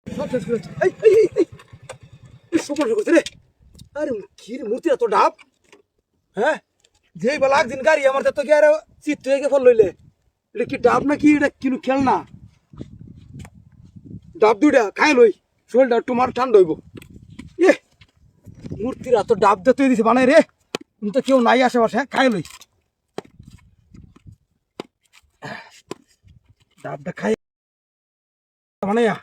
সব শেষ করেছে। সমস্যা করছে রে। আরে কি রে মূর্তি এত ডাব, হ্যাঁ যেই বেলা একদিন গাড়ি আমার তো কি আর চিত্ত হয়ে ফল লইলে, এটা কি ডাব না কি, এটা কিনু খেল না ডাব দুইটা খাই লই, শরীরটা তোমার ঠান্ডা হইব। এ মূর্তির এত ডাব দিয়ে তৈরি দিছে বানাই রে, তো কেউ নাই আশেপাশে, হ্যাঁ খাই লই ডাবটা খাই বানাইয়া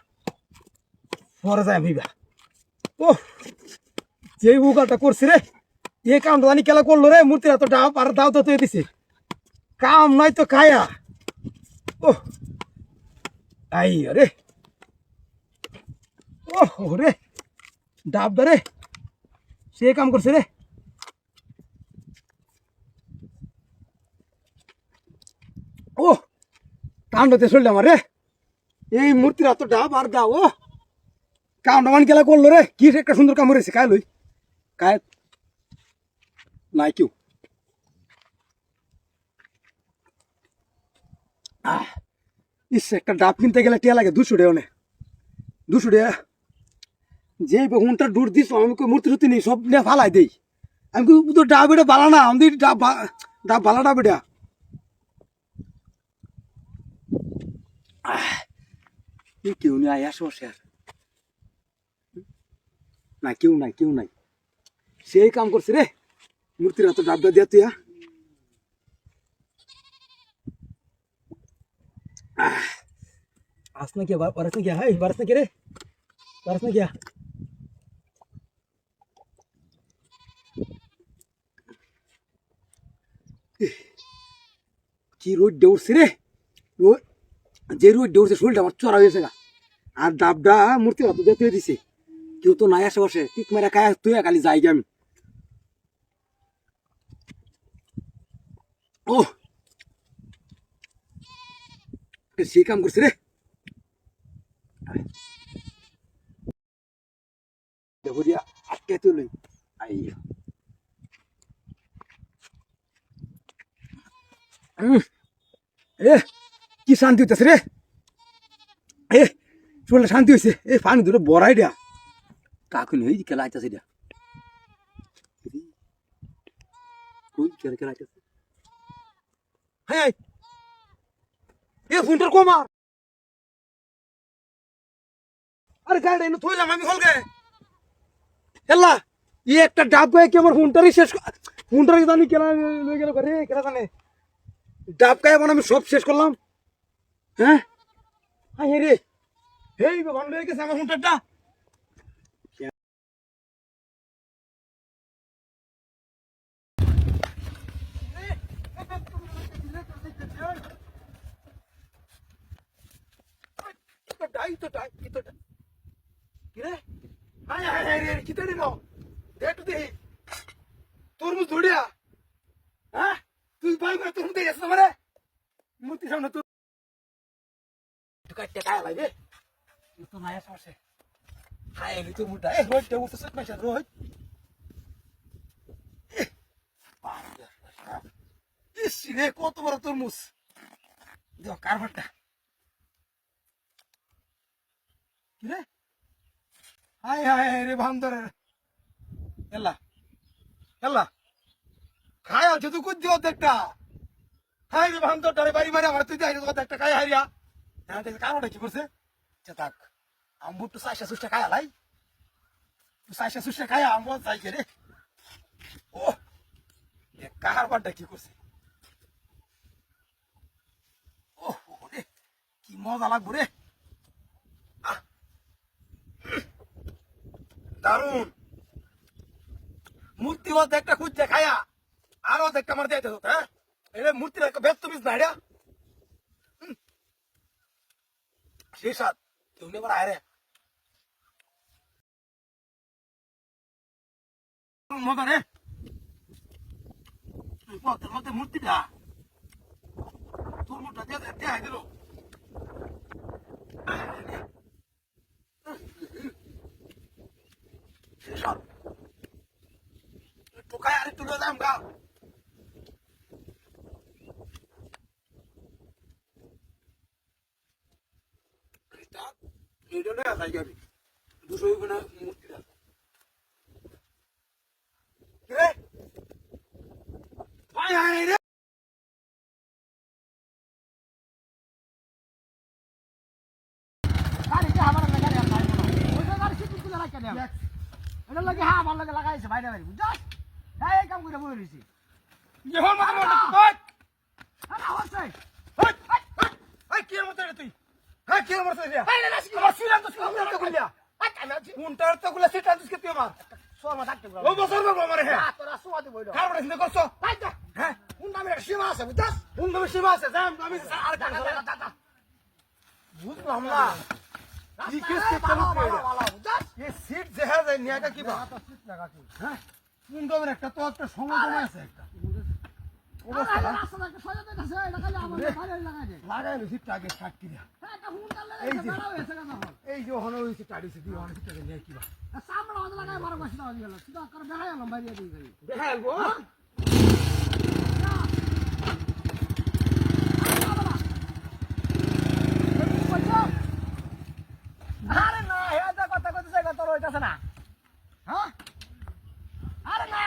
পরে যায় ভাইবা। ও যেই উগালটা করছি রে, এই কামটা জানি কেলা করলো রে, মূর্তির এত ডাব আর দাও তো তৈরি দিছে, কাম নাই তো খায়া। ও আই রে, ও রে ডাব দা রে, সে কাম করছে রে। ও কামটাতে চললে আমার রে, এই মূর্তির এত ডাব আর দাও, ও কামটা মান কেলা করলো রে, কি একটা সুন্দর কাম করেছে, কায় লই কায় নাই কেউ। ইস একটা ডাব কিনতে গেলে টিয়া লাগে 200 টাকা, 200 টাকা। যে বহুনটা দূর দিস আমি মূর্তি টুর্তি নেই, সব নিয়ে ফালাই দেই। আমি তো ডাব এটা বালা না, আমি ডাব ডাব বালা ডাব এটা। কেউ নেই আয় আশেপাশে, আর না কেউ নাই, কেউ নাই, সেই কাম করছে রে মূর্তির এত ডাবটা দিয়া তুই। আস না কি বারস না কি, হাই বারস না কি রে, বারস না কি কি রোদ দৌড়ছে রে, রোদ যে রোদ দৌড়ছে শরীরটা আমার চড়া হয়েছে গা, আর ডাবটা মূর্তির এত দিয়ে তুই দিছে, কেউ তো নাই আশেপাশে, ঠিক মেরা খায় তুই খালি যাই আমি। ও সেই কাম করছে রে, দেখো দিয়া আটকে তুই আই। এ কি শান্তি হইতেছে রে, এ শরীরটা শান্তি হয়েছে, এ পানি ধরে বড়াই দেয়া কাকু নেই খেলা আইতেছে দিয়া, খেলা আইতেছে। হ্যাঁ এ ফোনটার কমা, আরে গাড়ি এনে থইলাম আমি হলকে হেলা, ই একটা ডাব গায়ে কি আমার ফোনটারই শেষ, ফোনটারই জানি কেনা লয়ে গেল রে, কেনা জানে ডাব গায়ে মানে আমি সব শেষ করলাম। হ্যাঁ হ্যাঁ রে, হেই ভান লয়ে গেছে আমার ফোনটারটা। ডাই তো ডাই কি তো কি রে, হাই হাই হাই রে কি তাড়ি নাও দেখো দে তরমুজ ধড়িয়া, হ্যাঁ তুই বাই করে তরমুজ দিয়ে আসছ মানে মূর্তি সামনে তো কাটতে কায় লাগে তো নাই আসে, হাই রে তুই মুটা এ রোজ দেউ তো সব মাসা রোজ। ইস রে কত বড় তরমুজ, দেখ কারবারটা কি রে, হাই হাই হাই রে বান্দরে এলা এলা খায় আছে তুই কুদ দিও একটা, হাই রে বান্দরটারে বাড়ি বাড়ি আমার তুই যাই একটা খাই হারিয়া, হ্যাঁ দেখে কারণটা কি করছে চেতাক আমি তো চাইশা সুষ্টা খায় লাই, তুই চাইশা সুষ্টা খায় আমার চাইছে রে। ও কারবারটা কি করছে, ও রে কি মজা লাগবো রে, দারুন মূর্তি মধ্যে একটা খুঁজছে খায়া আরো একটা আমার দিতে হতো, হ্যাঁ এটা মূর্তির একটা ব্যস্ত মিস না এটা সেই সাত তুমি এবার আয় রে মজা রে, পথের মধ্যে মূর্তিটা তোর মুখটা দিয়ে দেখাই দিল, সেই সাত একটু খায় আর একটু লয়ে যাম গা। এইটা না যাই যাবি 200 হইবে না মূর্তিটা কি রে হাই হাই রে গাড়ি কি আমার লাগা রে ভাই ওই গাড়ি সিট তুলে রাখা দে এটা লাগে হ্যাঁ আমার লাগে লাগাইছে ভাইরা ভাই বুঝছস হ্যাঁ এই কাম করে বই রইছি যখন মত মত কই আরে হচ্ছে এই কি মত রে তুই হ্যাঁ কি মত রে এই না নাসি আমার সিরান তো সামনে তো গুলিয়া আই আমি আছি কোনটার তো গুলা সিটান তুই কে তুই আমার সোমা থাকতে ও বছর বাবা আমার হে তোরা সুমাতে বইলো কার বড় চিন্তা করছো তাই তো হ্যাঁ কোন নামে সীমা আছে বুঝছস কোন তুমি সীমা আছে যাম আমি আর কান দাদা বুঝলাম না কি কিস কে চালু করে বুঝছস এই সিট যেহা যায় নিয়াটা কি বা তো সিট লাগা কি হ্যাঁ কোন দমের একটা তো একটা সময় কমে আছে একটা অবস্থা রাস্তা থেকে সোজা তো আছে এটা খালি আমার ভালো লাগাই দে লাগাই নি সিটটা আগে স্টার্ট কিরা হ্যাঁ এটা হুন কালে এই যে। দাঁড়াও এসে না হল এই যে হনো হইছে টাড়িছে দি হনো সিটটা নিয়ে কি বা সামনে ওদের লাগাই বড় বসে দাও গেল শুধু করে দেখাই আলম বাইরে দিয়ে গেল দেখাল গো আরে না এটা কথা কইতেছে কথা রইতাছে না হ্যাঁ আরে না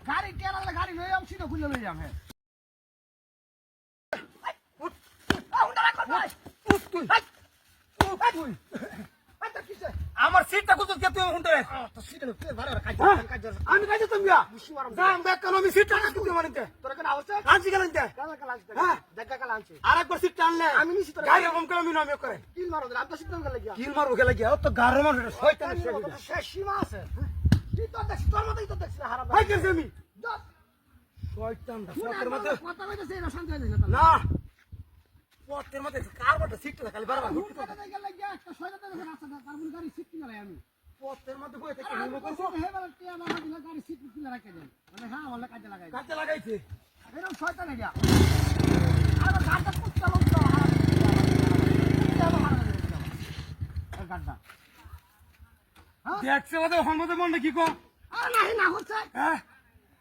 গাড়ি টেনালে গাড়ি লই আম সিধা খুলে লই যাম হ্যাঁ তুই তুই আচ্ছা কিসে আমার সিটটা কত কে তুই হুনতে তো সিধা ভালো কাজ কাজ আমি কাজে তুমি গা বুঝি মারম দাম দেখ কেন আমি সিটটা কাজ করতে মানিতে তোরা কেন আওছে কাজী গেলেন তে কালা কালা আনছে হ্যাঁ। জায়গা কালা আনছে আরেকবার সিটটা আনলে আমি নিছি তোরা গাড়ি এরকম করে আমি নামে করে কিল মারো আমি তো সিধা গেল গিয়া কিল মারবো গেলে গিয়া তো গাড়ি মানুষ শয়তান শেষ সীমা আছে তুই তো দেখছিস তোর মতই তো দেখছিস হারাম ভাই কেন আমি দস শয়তানটা পথের মধ্যে কথা কইতেছে না শান্তি হয়ে যাবে না পথের মধ্যে কার বড় সিটটা খালি বারবার হুন কাটা গেল গিয়া একটা ছয়টা দেখে রাস্তা কারণ গাড়ি সিট কিনা আমি পথের মধ্যে বই থেকে আমি হিমো কইছি করছো হেবার টিয়া বাবা দিলে গাড়ি সিট কিনা রাখে দেন মানে হ্যাঁ ওলা কাজে লাগাই কাজে লাগাইছে এরকম শয়তান গিয়া আর গাড়টা কুত্তা লোক তো গাড়টা দেখছে ওদের হনমতে মন কি কো আর নাহি না হচ্ছে হ্যাঁ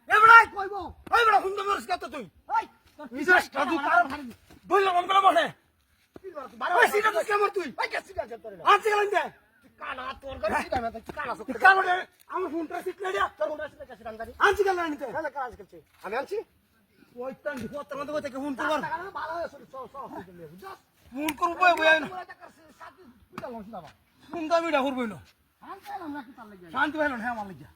এবড়াই কইবো ওই বড় সুন্দর মরস কত তুই ওই নিজের সাধু কার বললো মন করে বসে ওই সিটটা তো কেমন তুই ওই কে সিট আছে তোর আজকে গেলেন তে কানা তোর গাড়ি সিট আমি তো কানা সব কার বড় আমার ফোনটা সিট লাগিয়া তোর কোন রাস্তা কাছে গাড়ি আজকে গেলেন তে কানা কাজ করছে আমি আনছি শয়তান পথের মধ্যে বই থেকে ফোন করবার টাকা ভালো হয়েছে সব সব জাস্ট ফোন করব বই না পুরো টাকা সাথে কুটা লস দাবা ফোন দামিটা করবই না আন চাইলাম না কি তার লাগে শান্তি পাইল না হ্যাঁ আমার লাগিয়া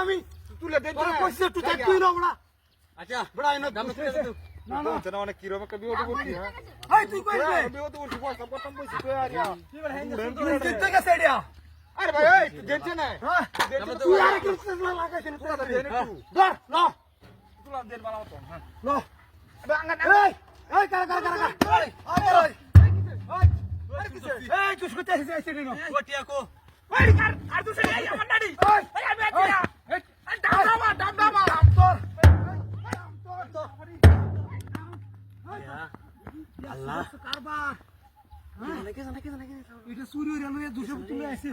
আমি তুলে দে তোরা কইছিস একটু চেক তুই না বড়া আচ্ছা বড়া এনে দামে তুলে দে না না বলছ না অনেক কিরকম একটা বিপদ করছি হ্যাঁ এই তুই কইছ রে বিপদ করছি পয়সা প্রথম পয়সা তুই আর ইয়া তুই জিততে গেছে এডিয়া আরে ভাই এই জেনছে না হ্যাঁ তুই আর কি না লাগাইছিস তুলা দে একটু ধর ল তুলা দে বানাও তো হ্যাঁ ল বাঙ্গা না এই এই কারা এই আরে এই তুই শুতে এসে এসে দিনো ওটিয়া কো ওই আর তুই এই আমার নাড়ি এই এই আমি আছিরা এই দাম দামা তোর আল্লাহ কারবার এটা চুরি হয়ে গেল 200 তুলে আইছে